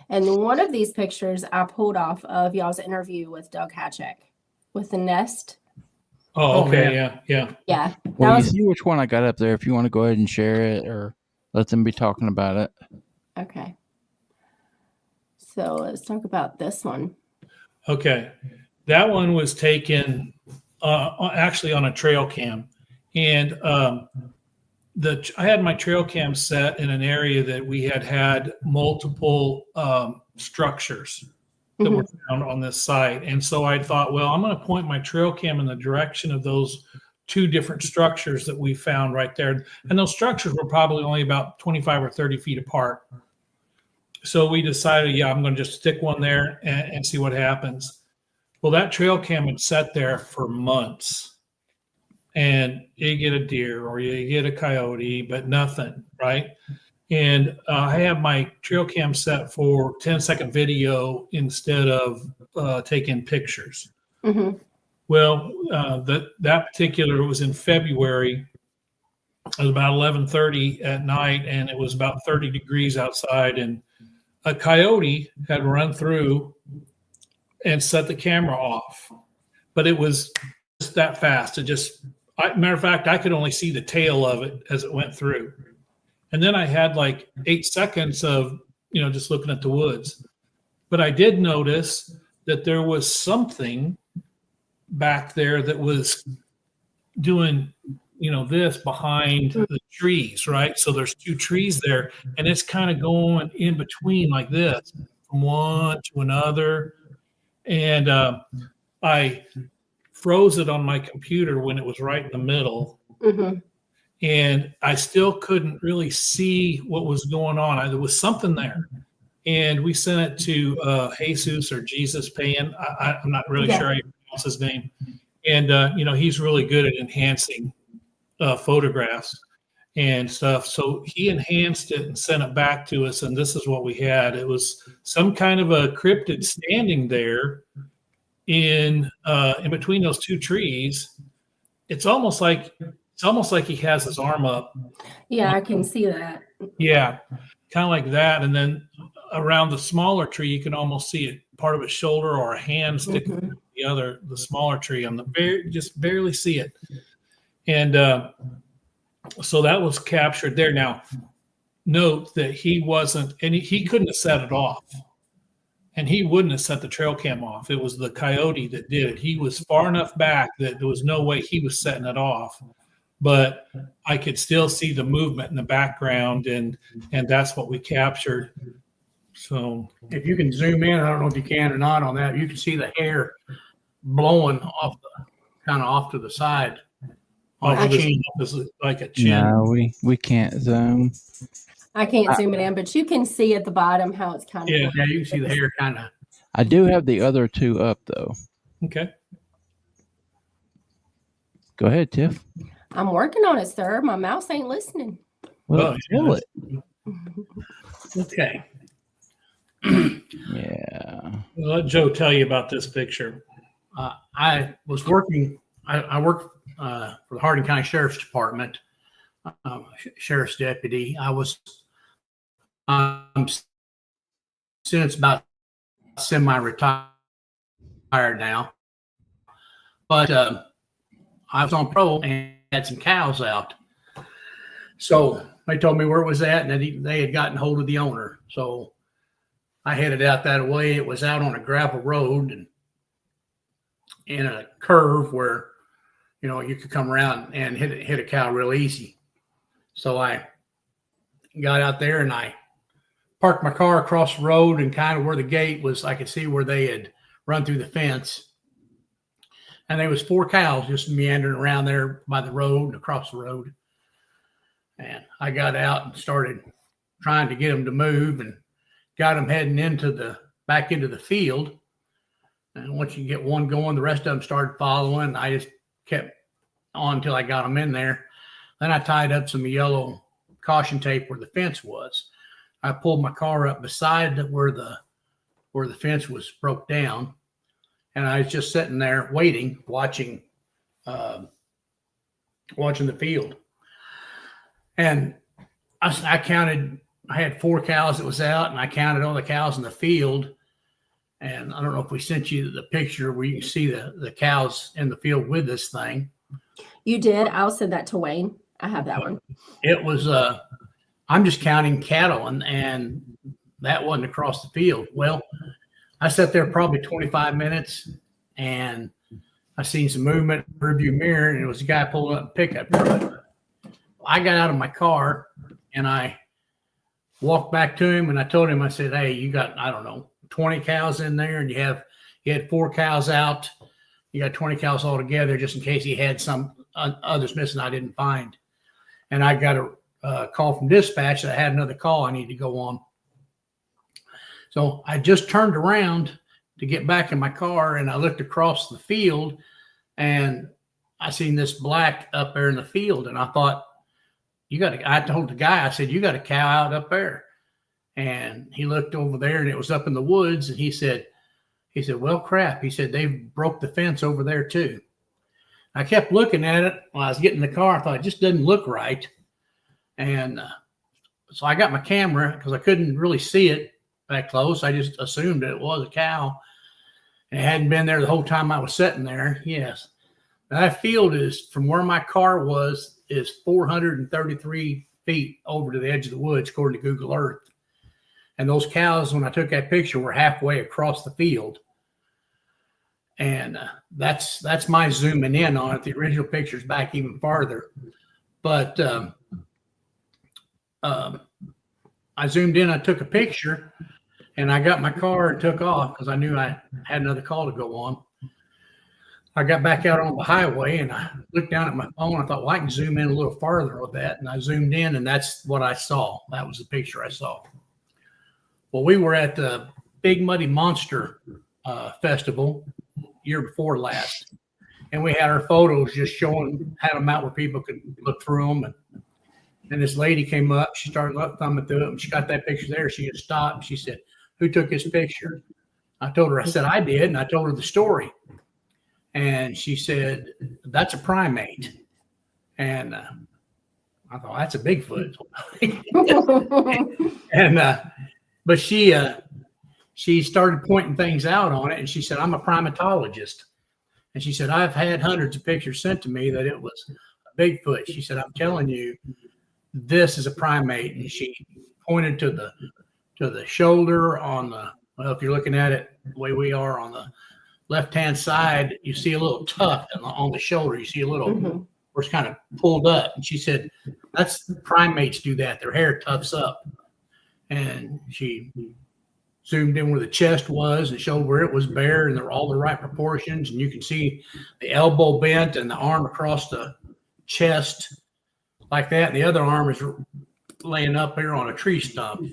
And one of these pictures I pulled off of y'all's interview with Doug Hatchek with the nest. Oh, Oh, okay. yeah. Yeah. Yeah. Well, you was see which one I got up there. If you want to go ahead and share it or let them be talking about it. okay. So let's talk about this one. Okay. That one was taken actually on a trail cam. And I had my trail cam set in an area that we had multiple structures that were found on this site. And so I thought, well, I'm going to point my trail cam in the direction of those two different structures that we found right there. And those structures were probably only about 25 or 30 feet apart. So we decided, yeah, I'm going to just stick one there and see what happens. Well, that trail cam had sat there for months, and you get a deer or you get a coyote, but nothing, right? And I have my trail cam set for 10-second video instead of taking pictures. Mm-hmm. Well, that particular was in February. It was about 11:30 at night, and it was about 30 degrees outside, and a coyote had run through and set the camera off. But it was just that fast. Matter of fact, I could only see the tail of it as it went through. And then I had like 8 seconds of, just looking at the woods. But I did notice that there was something back there that was doing, this behind the trees, right? So there's two trees there, and it's kind of going in between like this, from one to another. And I froze it on my computer when it was right in the middle. Mm-hmm. And I still couldn't really see what was going on. There was something there. And we sent it to Jesus or Jesus Pan. I'm not really sure how you pronounce his name. And, he's really good at enhancing photographs and stuff. So he enhanced it and sent it back to us. And this is what we had. It was some kind of a cryptid standing there in between those two trees. It's almost like he has his arm up. Yeah, I can see that. Yeah, kind of like that. And then around the smaller tree, you can almost see it, part of his shoulder or a hand sticking to the smaller tree. Just barely see it. And so that was captured there. Now, note that he couldn't have set it off. And he wouldn't have set the trail cam off. It was the coyote that did it. He was far enough back that there was no way he was setting it off. But I could still see the movement in the background, and that's what we captured. So if you can zoom in, I don't know if you can or not on that, you can see the hair blowing off to the side. like a chin. No, we can't zoom. I can't zoom it in, but you can see at the bottom how it's kind of. Yeah. Yeah, you can see the hair kind of. I do have the other two up though. Okay. Go ahead, Tiff. I'm working on it, sir. My mouse ain't listening. Well, kill it. Okay. Yeah. Well, let Joe tell you about this picture. I was working. I worked for the Hardin County Sheriff's Department, sheriff's deputy. I was since about semi-retired now, but I was on patrol and had some cows out. So they told me where it was at, and they had gotten hold of the owner. So I headed out that way. It was out on a gravel road and in a curve where, you could come around and hit a cow real easy. So I got out there and I parked my car across the road, and kind of where the gate was, I could see where they had run through the fence. And there was 4 cows just meandering around there by the road and across the road. And I got out and started trying to get them to move, and got them heading back into the field. And once you get one going, the rest of them started following. I just kept on until I got them in there. Then I tied up some yellow caution tape where the fence was. I pulled my car up beside where the fence was broke down, and I was just sitting there waiting, watching the field. And I counted. I had 4 cows that was out, and I counted all the cows in the field, And I don't know if we sent you the picture where you can see the cows in the field with this thing. You did. I'll send that to Wayne. I have that one. It was I'm just counting cattle, and that wasn't across the field. Well, I sat there probably 25 minutes, and I seen some movement in the rearview mirror, and it was a guy pulling up a pickup truck. I got out of my car, and I walked back to him, and I told him, I said, hey, you got, I don't know, 20 cows in there, and you had 4 cows out. You got 20 cows altogether, just in case he had some others missing I didn't find. And I got a call from dispatch that I had another call I need to go on. So I just turned around to get back in my car, and I looked across the field, and I seen this black up there in the field, and I thought, I told the guy, I said, you got a cow out up there. And he looked over there, and it was up in the woods, and he said, well, crap. He said, they broke the fence over there too. I kept looking at it while I was getting in the car. I thought, it just doesn't look right. And so I got my camera because I couldn't really see it that close. I just assumed that it was a cow. And it hadn't been there the whole time I was sitting there. Yes. That field is, from where my car was, is 433 feet over to the edge of the woods, according to Google Earth. And those cows, when I took that picture, were halfway across the field. And that's my zooming in on it. The original picture's back even farther. But I zoomed in, I took a picture, and I got my car and took off because I knew I had another call to go on. I got back out on the highway, and I looked down at my phone. I thought, well, I can zoom in a little farther with that. And I zoomed in, and that's what I saw. That was the picture I saw. Well, we were at the Big Muddy Monster Festival year before last. And we had our photos just had them out where people could look through them. And this lady came up. She started thumbing through it, and she got that picture there. She just stopped. She said, who took this picture? I told her, I said, I did. And I told her the story. And she said, that's a primate. And I thought, that's a Bigfoot. But she started pointing things out on it. And she said, I'm a primatologist. And she said, I've had hundreds of pictures sent to me that it was a Bigfoot. She said, I'm telling you, this is a primate. And she pointed to the shoulder on the, well, if you're looking at it the way we are on the left-hand side, you see a little tuft on the shoulder. You see a little, where it's kind of pulled up. And she said, that's primates do that. Their hair tufts up. And she zoomed in where the chest was and showed where it was bare and they're all the right proportions. And you can see the elbow bent and the arm across the chest like that. And the other arm is laying up here on a tree stump.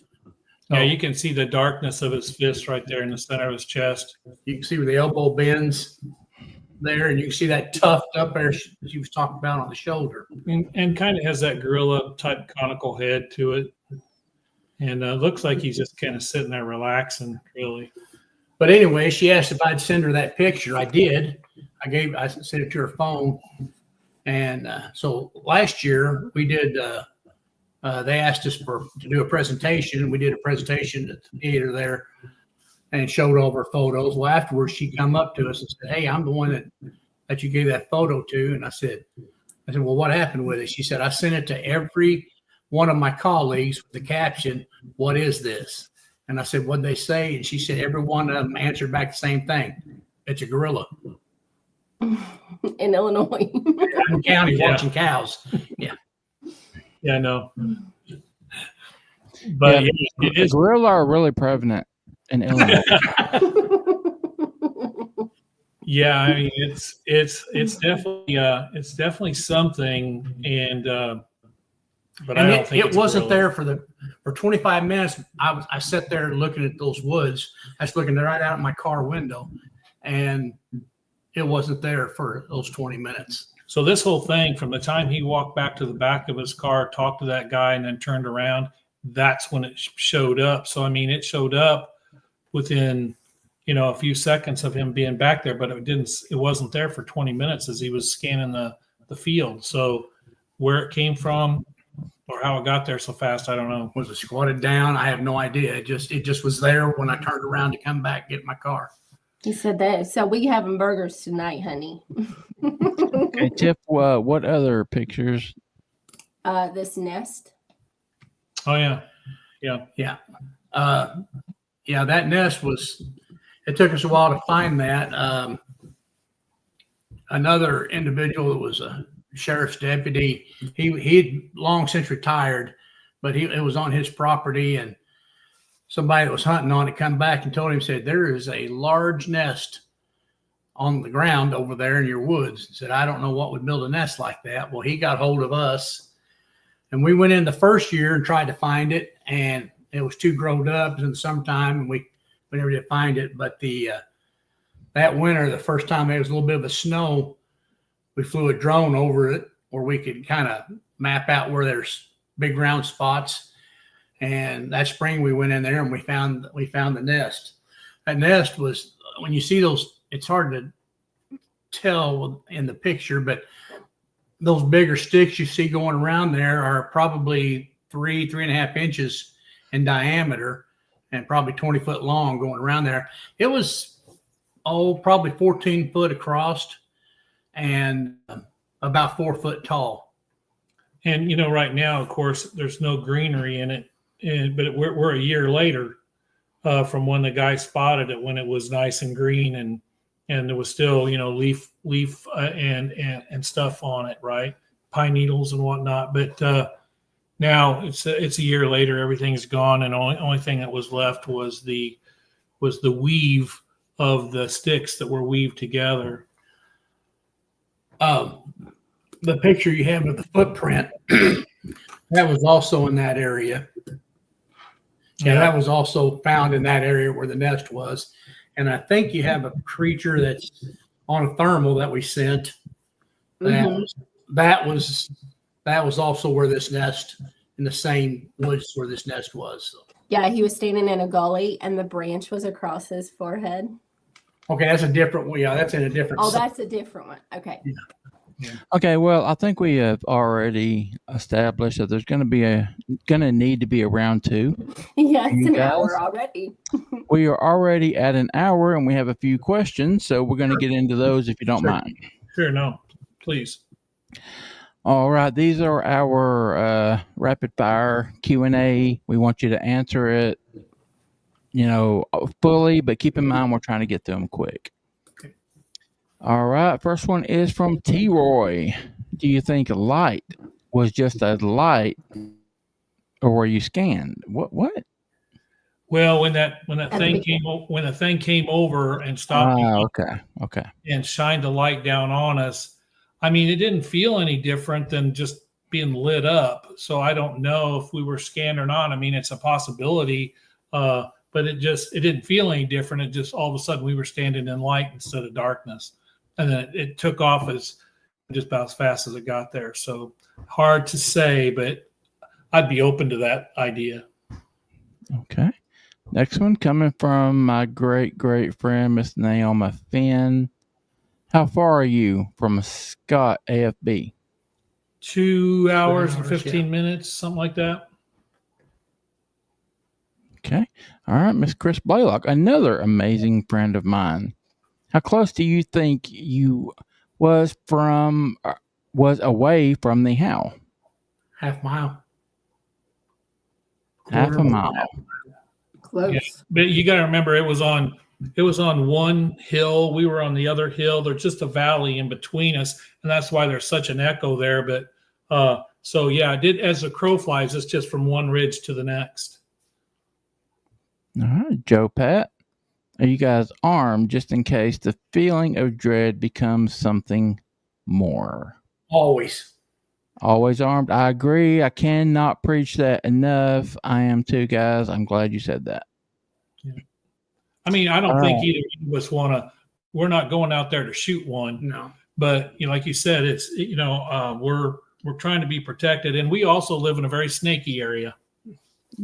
Yeah, you can see the darkness of his fist right there in the center of his chest. You can see where the elbow bends there, and you can see that tuft up there she was talking about on the shoulder. And kind of has that gorilla type conical head to it. And looks like he's just kind of sitting there relaxing, really. But anyway, she asked if I'd send her that picture. I did. I sent it to her phone. And so last year we did they asked us to do a presentation. We did a presentation at the theater there and showed all of our photos. Well, afterwards, she come up to us and said, hey, I'm the one that you gave that photo to. And I said, well, what happened with it? She said, I sent it to every one of my colleagues with the caption, what is this? And I said, what'd they say? And she said, every one of them answered back the same thing. It's a gorilla. In Illinois. In county watching cows. Yeah. Yeah, I know. But the gorilla are really prevalent in Illinois. Yeah, I mean it's definitely something, and but I don't think it wasn't there for 25 minutes. I sat there looking at those woods. I was looking right out my car window, and it wasn't there for those 20 minutes. So this whole thing, from the time he walked back to the back of his car, talked to that guy, and then turned around, that's when it showed up. So, I mean, it showed up within, a few seconds of him being back there, but it wasn't there for 20 minutes as he was scanning the field. So where it came from, or how it got there so fast, I don't know. Was it squatted down? I have no idea. It just was there when I turned around to come back get my car. He said that. So we having burgers tonight, honey. Okay, Tiff, what other pictures? This nest. Oh yeah. Yeah. That nest it took us a while to find that. Another individual that was a sheriff's deputy, he'd long since retired, but it was on his property, and somebody that was hunting on it come back and told him, said, there is a large nest on the ground over there in your woods. He said, I don't know what would build a nest like that. Well, he got hold of us, and we went in the first year and tried to find it, and it was too growed up in the summertime, and we never did find it. But that winter, the first time there was a little bit of a snow, we flew a drone over it where we could kind of map out where there's big round spots. And that spring we went in there and we found the nest. That nest was, when you see those, it's hard to tell in the picture, but those bigger sticks you see going around there are probably 3.5 inches in diameter and probably 20 foot long going around there. It was, probably 14 foot across and about 4 foot tall. And right now, of course, there's no greenery in it, but we're a year later from when the guy spotted it, when it was nice and green and there was still leaf and stuff on it, right? Pine needles and whatnot. But now it's a year later, everything's gone, and only thing that was left was the weave of the sticks that were weaved together. The picture you have of the footprint, that was also in that area. Yeah, that was also found in that area where the nest was. And I think you have a creature that's on a thermal that we sent. That was also where this nest, in the same woods where this nest was. So. Yeah, he was standing in a gully and the branch was across his forehead. Okay, that's a different one. Yeah, that's in a different. Oh, that's a different one. Okay. Yeah. Okay, well, I think we have already established that there's going to need to be a round two. Yeah, it's an guys? hour already. We are already at an hour, and we have a few questions, so we're going to get into those if you don't mind. Sure, no, please. All right, these are our rapid fire Q&A. We want you to answer it, fully, but keep in mind we're trying to get to them quick. Okay. All right, first one is from T-Roy. Do you think light was just a light, or were you scanned? What? Well, when the thing came over and stopped, okay, and shined the light down on us, I mean, it didn't feel any different than just being lit up. So I don't know if we were scanned or not. I mean, it's a possibility, but it didn't feel any different. It just, all of a sudden we were standing in light instead of darkness. And then it took off just about as fast as it got there. So hard to say, but I'd be open to that idea. Okay. Next one coming from my great friend, Miss Naoma Finn. How far are you from Scott AFB? 2 hours and 15 minutes, something like that. Okay. All right, Miss Chris Blaylock, another amazing friend of mine. How close do you think you was away from the howl? Half mile. Half a mile. Close. Yeah, but you got to remember, it was on one hill. We were on the other hill. There's just a valley in between us, and that's why there's such an echo there. But so yeah, as the crow flies, it's just from one ridge to the next. All right, Joe Pat, are you guys armed just in case the feeling of dread becomes something more? Always armed. I agree. I cannot preach that enough. I am too, guys. I'm glad you said that. Yeah. I mean, I don't think either of us we're not going out there to shoot one. No. But like you said, it's we're trying to be protected, and we also live in a very snaky area.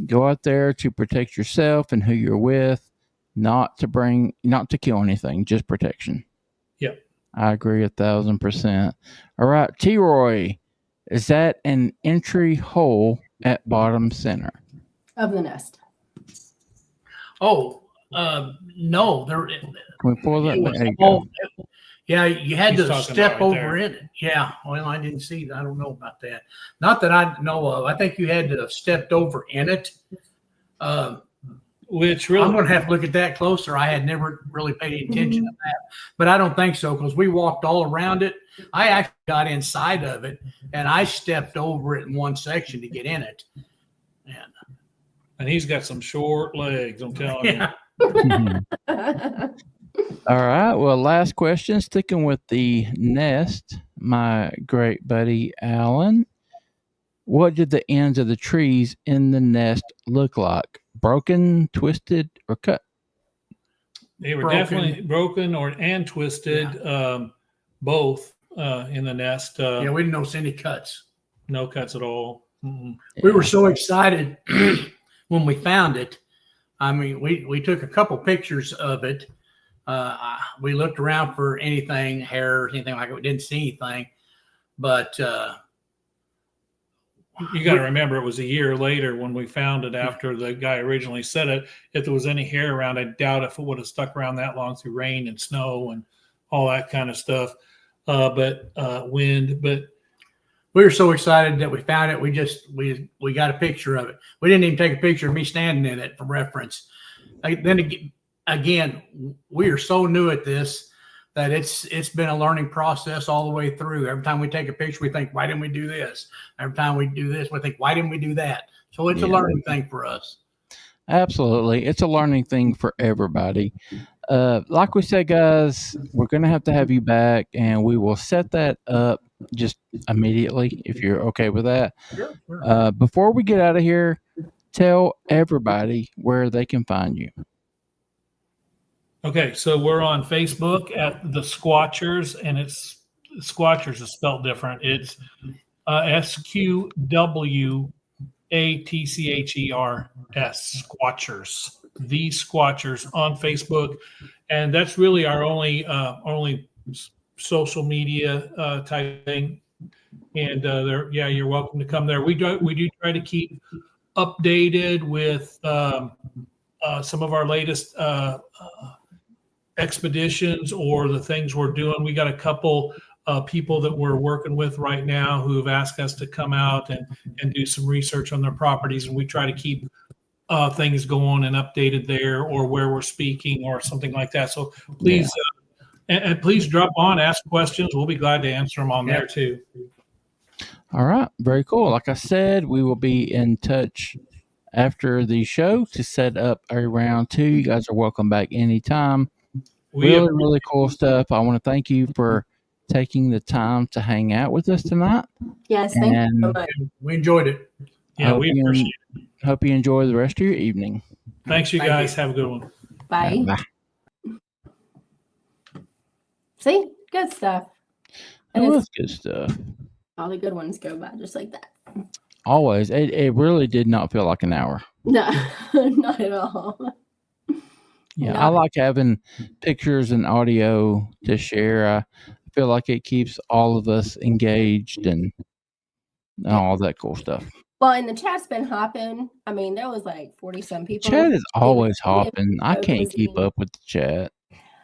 Go out there to protect yourself and who you're with, not to kill anything, just protection. Yep. I agree 1,000%. All right, T-Roy, Is that an entry hole at bottom center? Of the nest. Oh, no, Can we pull that? it was There you all, go. yeah, you had He's to talking step right over there. in it. Yeah, well, I didn't see that. I don't know about that. Not that I know of. I think you had to have stepped over in it. Which I'm really, going to have to look at that closer. I had never really paid attention to that, but I don't think so because we walked all around it. I actually got inside of it and I stepped over it in one section to get in it. and he's got some short legs. I'm telling you. Yeah. All right. Well, last question. Sticking with the nest, my great buddy Alan. What did the ends of the trees in the nest look like? Broken, twisted, or cut? They were Broken. definitely broken and twisted, both in the nest. Yeah, we didn't notice any cuts. No cuts at all. We were so excited when we found it. I mean, we took a couple pictures of it. We looked around for anything, hair, anything like it. We didn't see anything, but You got to remember, it was a year later when we found it after the guy originally said it. If there was any hair around, I doubt if it would have stuck around that long through rain and snow and all that kind of stuff. But wind. But we were so excited that we found it. We got a picture of it. We didn't even take a picture of me standing in it for reference. Then again, we are so new at this that it's been a learning process all the way through. Every time we take a picture, we think, why didn't we do this? Every time we do this, we think, why didn't we do that? So it's a learning thing for us. Absolutely. It's a learning thing for everybody. Like we said, guys, we're going to have you back, and we will set that up just immediately if you're okay with that. Sure. Before we get out of here, tell everybody where they can find you. okay, so we're on Facebook at the Squatchers, and it's Squatchers is spelled different. It's SQWATCHERS, Squatchers, the Squatchers on Facebook, and that's really our only social media type thing. And there, yeah, you're welcome to come there. We do try to keep updated with some of our latest expeditions or the things we're doing. We got a couple people that we're working with right now who have asked us to come out and do some research on their properties, and we try to keep things going and updated there, or where we're speaking or something like that. So please, and please drop on, ask questions. We'll be glad to answer them on there too. All right. Very cool. Like I said, we will be in touch after the show to set up a round two. You guys are welcome back anytime. Really cool stuff. I want to thank you for taking the time to hang out with us tonight. Yes, thank you so much. We enjoyed it. Yeah, we appreciate it. Hope you enjoy the rest of your evening. Thanks, you Thank guys. you. Have a good one. Bye. Bye. See, good stuff. It And was good stuff. all the good ones go by just like that. Always. It really did not feel like an hour. No, not at all. Yeah, No. I like having pictures and audio to share. I feel like it keeps all of us engaged and all that cool stuff. Well, and the chat's been hopping. I mean, there was like 40-some people. Chat is always It was hopping. I can't keep busy. up with the chat.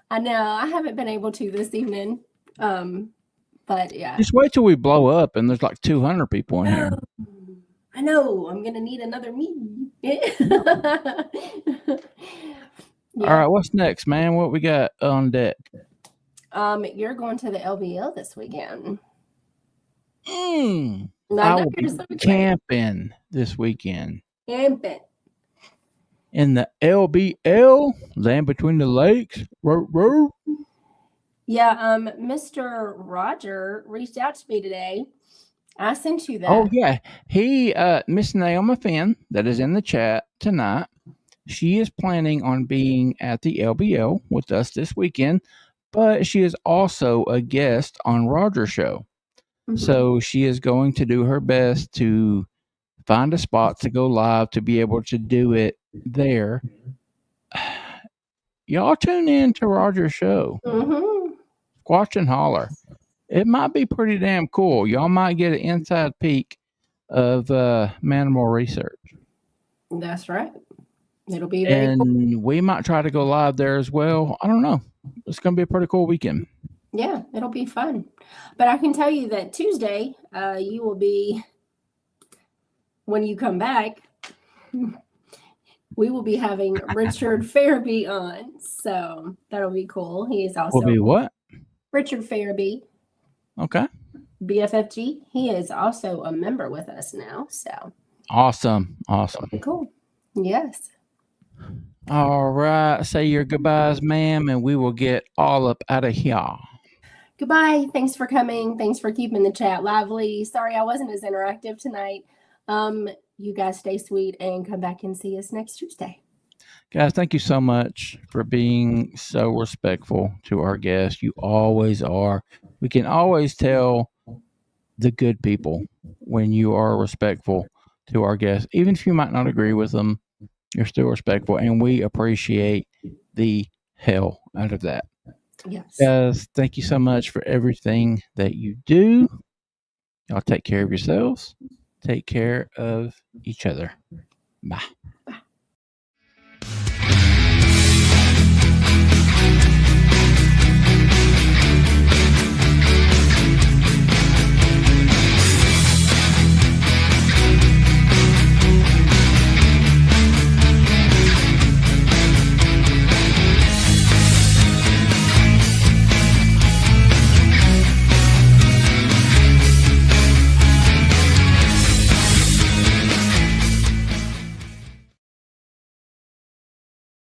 I know. I haven't been able to this evening. But yeah. Just wait till we blow up and there's like 200 people in here. I know. I'm gonna need another me. All right, what's next, man? What we got on deck? You're going to the LBL this weekend. I I know will be you're so excited. camping this weekend Camping. in the LBL, Land Between the Lakes. Row, row. Yeah, Mr. Roger reached out to me today. I sent you that. Oh yeah, he Miss Naomi Finn that is in the chat tonight. She is planning on being at the LBL with us this weekend, but she is also a guest on Roger's show. Mhm. So she is going to do her best to find a spot to go live to be able to do it there. Y'all tune in to Roger's show. Mhm. Watch and holler. It might be pretty damn cool. Y'all might get an inside peek of Manimal Research. That's right. It'll be very cool. And we might try to go live there as well. I don't know. It's going to be a pretty cool weekend. Yeah, it'll be fun. But I can tell you that Tuesday, you will be, when you come back, we will be having Richard Farabee on. So that'll be cool. He is also Will be what? Richard Farabee, Okay. BFFG. He is also a member with us now. So Awesome. cool. Yes. All right. Say your goodbyes, ma'am, and we will get all up out of here. Goodbye. Thanks for coming. Thanks for keeping the chat lively. Sorry I wasn't as interactive tonight. You guys stay sweet and come back and see us next Tuesday. Guys, thank you so much for being so respectful to our guests. You always are. We can always tell the good people when you are respectful to our guests. Even if you might not agree with them, you're still respectful, and we appreciate the hell out of that. Yes. Guys, thank you so much for everything that you do. Y'all take care of yourselves. Take care of each other. Bye.